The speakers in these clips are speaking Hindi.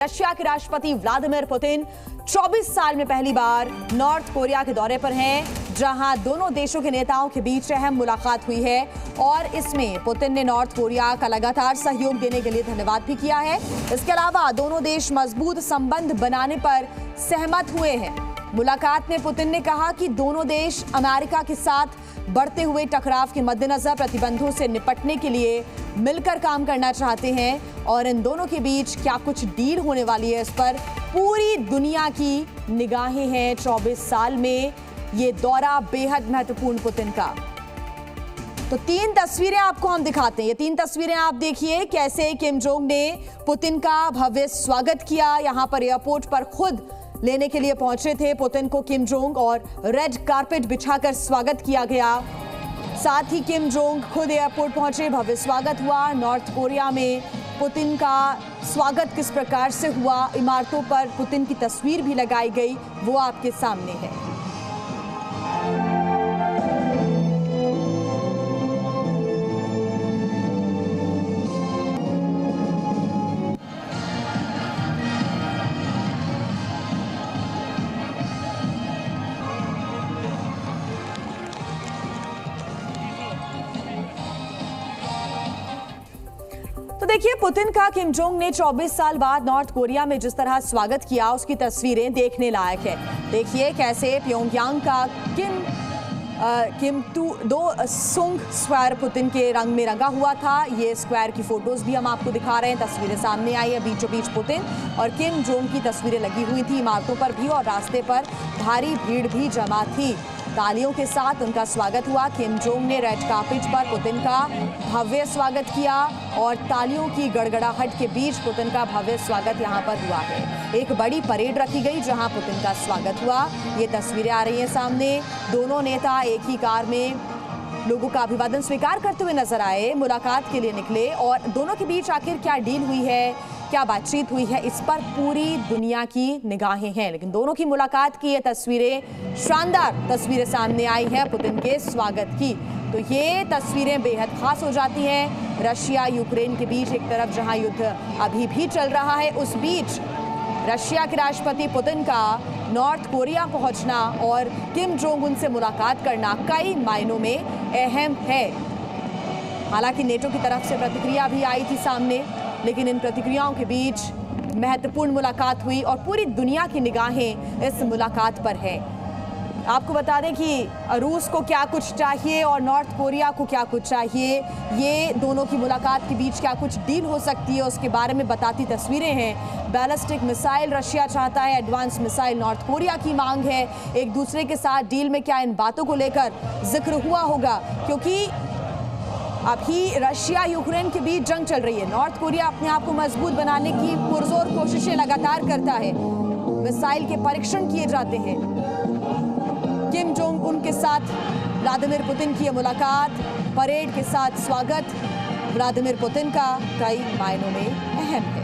रशिया के राष्ट्रपति व्लादिमीर पुतिन 24 साल में पहली बार नॉर्थ कोरिया के दौरे पर हैं, जहां दोनों देशों के नेताओं के बीच अहम मुलाकात हुई है और इसमें पुतिन ने नॉर्थ कोरिया का लगातार सहयोग देने के लिए धन्यवाद भी किया है। इसके अलावा दोनों देश मजबूत संबंध बनाने पर सहमत हुए हैं। मुलाकात में पुतिन ने कहा कि दोनों देश अमेरिका के साथ बढ़ते हुए टकराव के मद्देनजर प्रतिबंधों से निपटने के लिए मिलकर काम करना चाहते हैं और इन दोनों के बीच क्या कुछ डील होने वाली है, इस पर पूरी दुनिया की निगाहें हैं। 24 साल में ये दौरा बेहद महत्वपूर्ण पुतिन का। तो 3 तस्वीरें आपको हम दिखाते हैं। ये 3 तस्वीरें आप देखिए कैसे किम जोंग ने पुतिन का भव्य स्वागत किया। यहां पर एयरपोर्ट पर खुद लेने के लिए पहुंचे थे पुतिन को किम जोंग और रेड कारपेट बिछाकर स्वागत किया गया। साथ ही किम जोंग खुद एयरपोर्ट पहुंचे, भव्य स्वागत हुआ। नॉर्थ कोरिया में पुतिन का स्वागत किस प्रकार से हुआ, इमारतों पर पुतिन की तस्वीर भी लगाई गई, वो आपके सामने है। तो देखिए पुतिन का किम जोंग ने 24 साल बाद नॉर्थ कोरिया में जिस तरह स्वागत किया, उसकी तस्वीरें देखने लायक है। देखिए कैसे प्योंगयांग का किम दो सुंग स्क्वायर पुतिन के रंग में रंगा हुआ था। ये स्क्वायर की फोटोज भी हम आपको दिखा रहे हैं, तस्वीरें सामने आई है। बीचों बीच पुतिन और किम जोंग की तस्वीरें लगी हुई थी इमारतों पर भी, और रास्ते पर भारी भीड़ भी जमा थी। तालियों के साथ उनका स्वागत हुआ। किम जोंग ने रेड कार्पेट पर पुतिन का भव्य स्वागत किया और तालियों की गड़गड़ाहट के बीच पुतिन का भव्य स्वागत यहां पर हुआ है। एक बड़ी परेड रखी गई जहां पुतिन का स्वागत हुआ। ये तस्वीरें आ रही हैं सामने। दोनों नेता एक ही कार में लोगों का अभिवादन स्वीकार करते हुए नजर आए, मुलाकात के लिए निकले और दोनों के बीच आखिर क्या डील हुई है, क्या बातचीत हुई है, इस पर पूरी दुनिया की निगाहें हैं। लेकिन दोनों की मुलाकात की ये तस्वीरें, शानदार तस्वीरें सामने आई हैं पुतिन के स्वागत की। तो ये तस्वीरें बेहद खास हो जाती हैं। रशिया यूक्रेन के बीच एक तरफ जहां युद्ध अभी भी चल रहा है, उस बीच रशिया के राष्ट्रपति पुतिन का नॉर्थ कोरिया पहुंचना और किम जोंग उन से मुलाकात करना कई मायनों में अहम है। हालांकि नेटो की तरफ से प्रतिक्रिया भी आई थी सामने, लेकिन इन प्रतिक्रियाओं के बीच महत्वपूर्ण मुलाकात हुई और पूरी दुनिया की निगाहें इस मुलाकात पर है। आपको बता दें कि रूस को क्या कुछ चाहिए और नॉर्थ कोरिया को क्या कुछ चाहिए, ये दोनों की मुलाकात के बीच क्या कुछ डील हो सकती है, उसके बारे में बताती तस्वीरें हैं। बैलिस्टिक मिसाइल रशिया चाहता है, एडवांस मिसाइल नॉर्थ कोरिया की मांग है। एक दूसरे के साथ डील में क्या इन बातों को लेकर जिक्र हुआ होगा, क्योंकि अभी रशिया यूक्रेन के बीच जंग चल रही है। नॉर्थ कोरिया अपने आप को मजबूत बनाने की पुरजोर कोशिशें लगातार करता है। मिसाइल के परीक्षण किए जाते हैं। किम जोंग उनके साथ व्लादिमीर पुतिन की मुलाकात, परेड के साथ स्वागत व्लादिमीर पुतिन का कई मायनों में अहम है।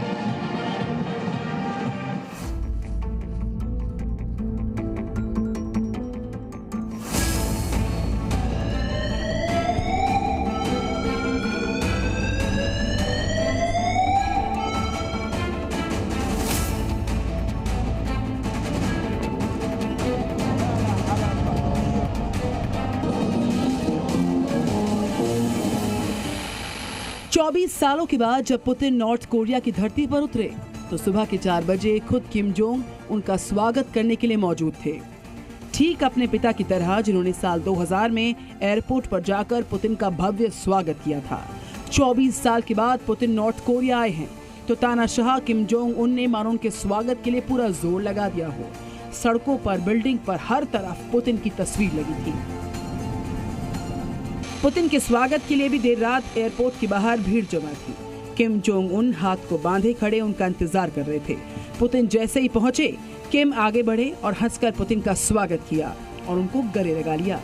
चौबीस सालों के बाद जब पुतिन नॉर्थ कोरिया की धरती पर उतरे तो सुबह के 4 बजे खुद किम जोंग उनका स्वागत करने के लिए मौजूद थे। ठीक अपने पिता की तरह जिन्होंने साल 2000 में एयरपोर्ट पर जाकर पुतिन का भव्य स्वागत किया था। 24 साल के बाद पुतिन नॉर्थ कोरिया आए हैं तो तानाशाह किम जोंग उन ने मानो उनके स्वागत के लिए पूरा जोर लगा दिया हो। सड़कों पर, बिल्डिंग पर हर तरफ पुतिन की तस्वीर लगी थी। पुतिन के स्वागत के लिए भी देर रात एयरपोर्ट के बाहर भीड़ जमा थी। किम जोंग उन हाथ को बांधे खड़े उनका इंतजार कर रहे थे। पुतिन जैसे ही पहुंचे, किम आगे बढ़े और हंसकर पुतिन का स्वागत किया और उनको गले लगा लिया।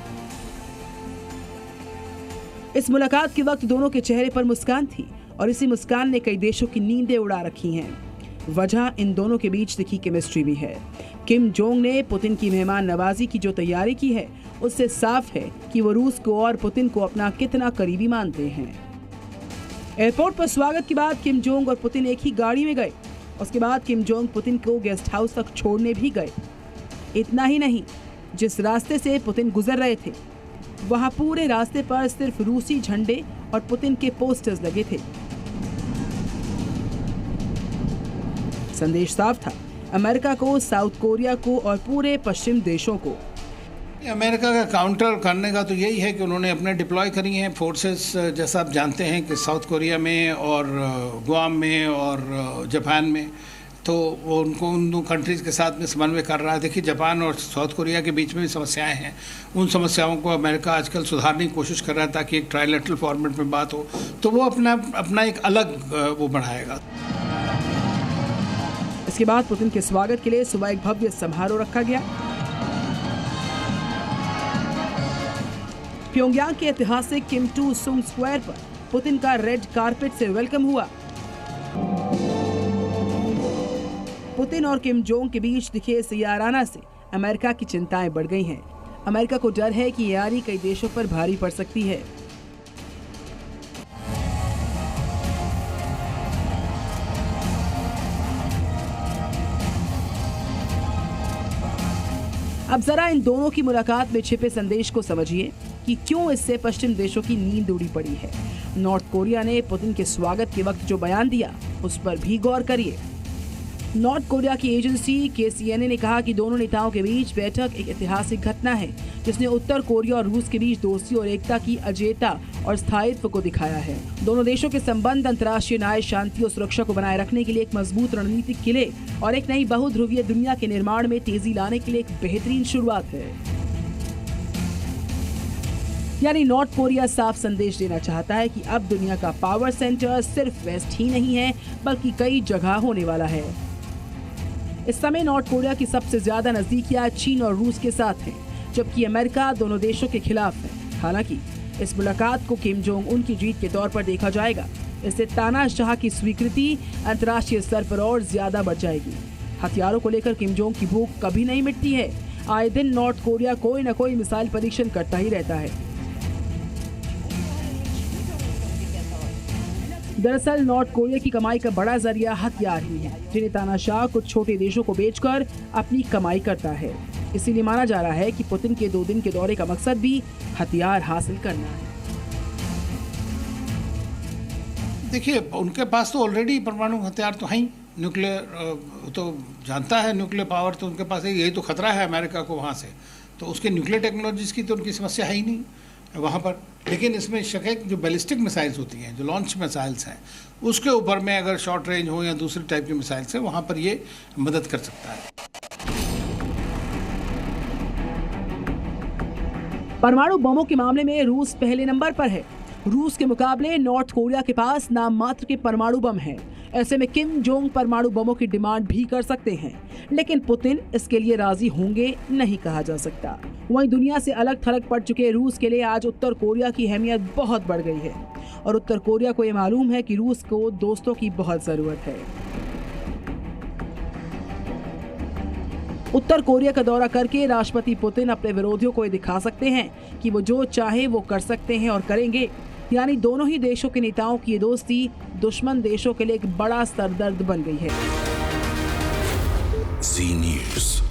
इस मुलाकात के वक्त दोनों के चेहरे पर मुस्कान थी और इसी मुस्कान ने कई देशों की नींदें उड़ा रखी हैं। वजह इन दोनों के बीच दिखी केमिस्ट्री भी है। किम जोंग ने पुतिन की मेहमान नवाजी की जो तैयारी की है, उससे साफ है कि वो रूस को और पुतिन को अपना कितना करीबी मानते हैं। एयरपोर्ट पर स्वागत के बाद किम जोंग और पुतिन एक ही गाड़ी में गए उसके बाद किम जोंग पुतिन को गेस्ट हाउस तक छोड़ने भी गए। इतना ही नहीं, जिस रास्ते से पुतिन गुजर रहे थे वहां पूरे रास्ते पर सिर्फ रूसी झंडे और पुतिन के पोस्टर्स लगे थे। संदेश साफ था, अमेरिका को, साउथ कोरिया को और पूरे पश्चिम देशों को। अमेरिका का काउंटर करने का तो यही है कि उन्होंने अपने डिप्लॉय करी हैं फोर्सेस, जैसा आप जानते हैं कि साउथ कोरिया में और गुआम में और जापान में, तो वो उनको उन दो कंट्रीज़ के साथ में समन्वय कर रहा है। देखिए, जापान और साउथ कोरिया के बीच में भी समस्याएं हैं, उन समस्याओं को अमेरिका आजकल सुधारने की कोशिश कर रहा है ताकि एक ट्राइलेटरल फॉर्मेट में बात हो, तो वो अपना एक अलग वो बढ़ाएगा। इसके बाद पुतिन के स्वागत के लिए सुबह एक भव्य समारोह रखा गया। प्योंगयांग के ऐतिहासिक किम टू सुंग स्क्वायर पर पुतिन का रेड कारपेट से वेलकम हुआ। पुतिन और किम जोंग के बीच दिखे इस याराना से अमेरिका की चिंताएं बढ़ गई हैं। अमेरिका को डर है कि यारी कई देशों पर भारी पड़ सकती है। अब जरा इन दोनों की मुलाकात में छिपे संदेश को समझिए कि क्यों इससे पश्चिम देशों की नींद उड़ी पड़ी है। नॉर्थ कोरिया ने पुतिन के स्वागत के वक्त जो बयान दिया उस पर भी गौर करिए। नॉर्थ कोरिया की एजेंसी KCNA ने कहा कि दोनों नेताओं के बीच बैठक एक ऐतिहासिक घटना है जिसने उत्तर कोरिया और रूस के बीच दोस्ती और एकता की अजेयता और स्थायित्व को दिखाया है। दोनों देशों के संबंध अंतर्राष्ट्रीय न्याय, शांति और सुरक्षा को बनाए रखने के लिए एक मजबूत रणनीतिक किले और एक नई बहुध्रुवीय दुनिया के निर्माण में तेजी लाने के लिए एक बेहतरीन शुरुआत है। यानी नॉर्थ कोरिया साफ संदेश देना चाहता है कि अब दुनिया का पावर सेंटर सिर्फ वेस्ट ही नहीं है बल्कि कई जगह होने वाला है। इस समय नॉर्थ कोरिया की सबसे ज्यादा नजदीकियां चीन और रूस के साथ हैं, जबकि अमेरिका दोनों देशों के खिलाफ है। हालांकि इस मुलाकात को किम जोंग उन की जीत के तौर पर देखा जाएगा। इससे तानाशाह की स्वीकृति अंतर्राष्ट्रीय स्तर पर और ज्यादा बढ़ जाएगी। हथियारों को लेकर किम जोंग की भूख कभी नहीं मिटती है। आए दिन नॉर्थ कोरिया कोई न कोई मिसाइल परीक्षण करता ही रहता है। दरअसल नॉर्थ कोरिया की कमाई का बड़ा जरिया हथियार ही है, जिन्हें तानाशाह कुछ छोटे देशों को बेचकर अपनी कमाई करता है। इसीलिए माना जा रहा है कि पुतिन के 2 दिन के दौरे का मकसद भी हथियार हासिल करना है। देखिए, उनके पास तो ऑलरेडी परमाणु हथियार तो हैं, न्यूक्लियर तो जानता है, न्यूक्लियर पावर तो उनके पास है। यही तो खतरा है अमेरिका को वहाँ से, तो उसके न्यूक्लियर टेक्नोलॉजीज़ की तो उनकी समस्या है ही नहीं वहाँ पर। लेकिन इसमें शक है कि जो बैलिस्टिक मिसाइल्स होती हैं, जो लॉन्च मिसाइल्स हैं, उसके ऊपर में अगर शॉर्ट रेंज हो या दूसरी टाइप की मिसाइल्स हैं, वहाँ पर ये मदद कर सकता है। परमाणु बमों के मामले में रूस पहले नंबर पर है। रूस के मुकाबले नॉर्थ कोरिया के पास नाम मात्र के परमाणु बम हैं। ऐसे में किम जोंग परमाणु बमों की डिमांड भी कर सकते हैं, लेकिन पुतिन इसके लिए राजी होंगे नहीं कहा जा सकता। वहीं दुनिया से अलग थलग पड़ चुके रूस के लिए आज उत्तर कोरिया की अहमियत बहुत बढ़ गई है और उत्तर कोरिया को ये मालूम है कि रूस को दोस्तों की बहुत जरूरत है। उत्तर कोरिया का दौरा करके राष्ट्रपति पुतिन अपने विरोधियों को ये दिखा सकते हैं कि वो जो चाहे वो कर सकते हैं और करेंगे। यानी दोनों ही देशों के नेताओं की ये दोस्ती दुश्मन देशों के लिए एक बड़ा सरदर्द बन गई है। जी न्यूज़।